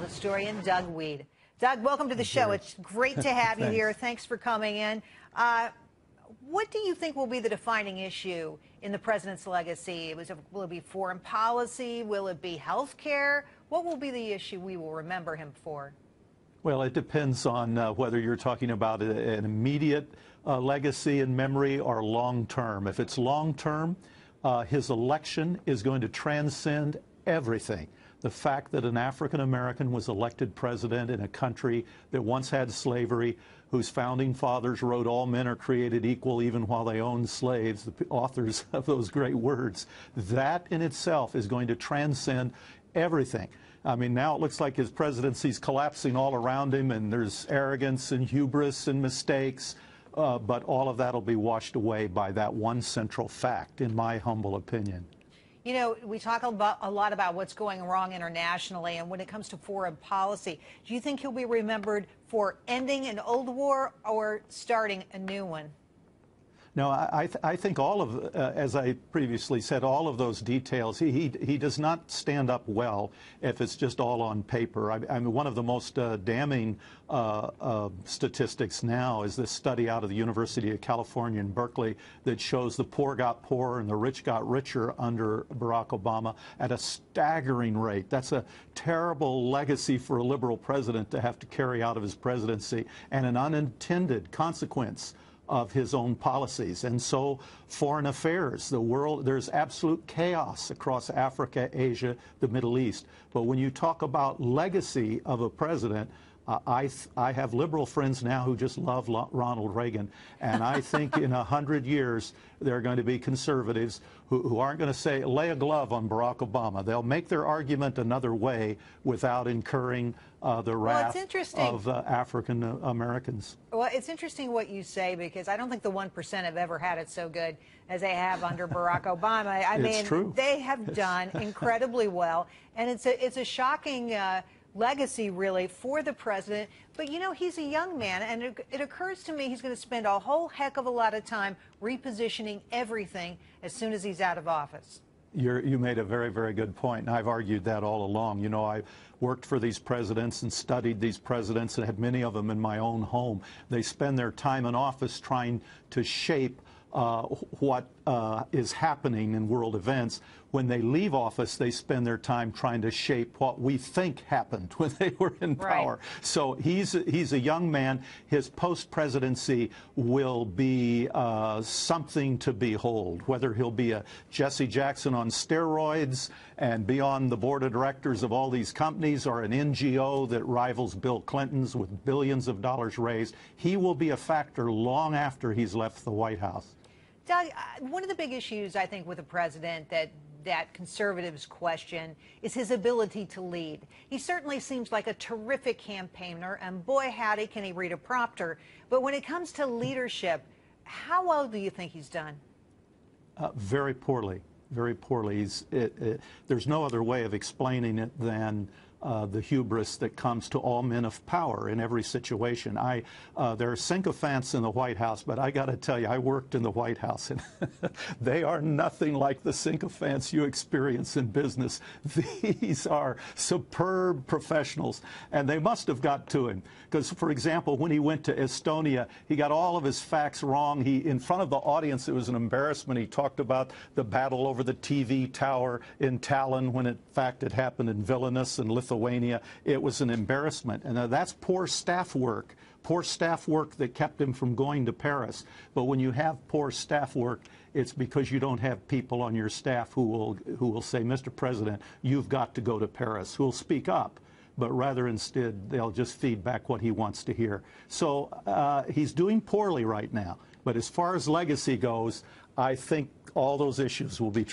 historian Doug Wead. Doug, welcome to the show. It's great to have you here. Thanks for coming in. What do you think will be the defining issue in the president's legacy? Will it be foreign policy? Will it be health care? What will be the issue we will remember him for? Well, it depends on whether you're talking about an immediate legacy in memory or long-term. If it's long-term, his election is going to transcend everything. The fact that an African-American was elected president in a country that once had slavery, whose founding fathers wrote all men are created equal even while they owned slaves, the authors of those great words, that in itself is going to transcend everything. I mean, now it looks like his presidency's collapsing all around him, and there's arrogance and hubris and mistakes, but all of that will be washed away by that one central fact, in my humble opinion. You know, we talk a lot about what's going wrong internationally, and when it comes to foreign policy, do you think he'll be remembered for ending an old war or starting a new one? No, I think all of, as I previously said, all of those details, he does not stand up well if it's just all on paper. I mean, one of the most damning statistics now is this study out of the University of California in Berkeley that shows the poor got poorer and the rich got richer under Barack Obama at a staggering rate. That's a terrible legacy for a liberal president to have to carry out of his presidency, and an unintended consequence of his own policies. And so foreign affairs, the world, there's absolute chaos across Africa, Asia, the Middle East. But when you talk about legacy of a president, I have liberal friends now who just love Ronald Reagan, and I think in 100 years there are going to be conservatives who aren't going to say, lay a glove on Barack Obama. They'll make their argument another way without incurring the wrath of African Americans. Well, it's interesting what you say, because I don't think the 1% have ever had it so good as they have under Barack Obama. I mean, true. They have done incredibly well, and it's a shocking legacy, really, for the president. But, you know, he's a young man, and it occurs to me he's going to spend a whole heck of a lot of time repositioning everything as soon as he's out of office. You made a very, very good point, and I've argued that all along. You know, I worked for these presidents and studied these presidents and had many of them in my own home. They spend their time in office trying to shape what is happening in world events. When they leave office, they spend their time trying to shape what we think happened when they were in power. Right. So he's a young man. His post-presidency will be something to behold. Whether he'll be a Jesse Jackson on steroids and be on the board of directors of all these companies, or an NGO that rivals Bill Clinton's with billions of dollars raised, he will be a factor long after he's left the White House. Doug, one of the big issues, I think, with the president that conservatives question is his ability to lead. He certainly seems like a terrific campaigner, and boy, howdy, can he read a prompter. But when it comes to leadership, how well do you think he's done? Very poorly. Very poorly. There's no other way of explaining it than the hubris that comes to all men of power in every situation. There are sycophants in the White House, but I got to tell you, I worked in the White House, and they are nothing like the sycophants you experience in business. These are superb professionals, and they must have got to him. Because, for example, when he went to Estonia, he got all of his facts wrong. In front of the audience, it was an embarrassment. He talked about the battle over the TV tower in Tallinn, when in fact it happened in Vilnius and Lithuania. It was an embarrassment, and that's poor staff work that kept him from going to Paris. But when you have poor staff work, it's because you don't have people on your staff who will say, Mr. President, you've got to go to Paris, who will speak up. But rather instead, they'll just feed back what he wants to hear. So he's doing poorly right now. But as far as legacy goes, I think all those issues will be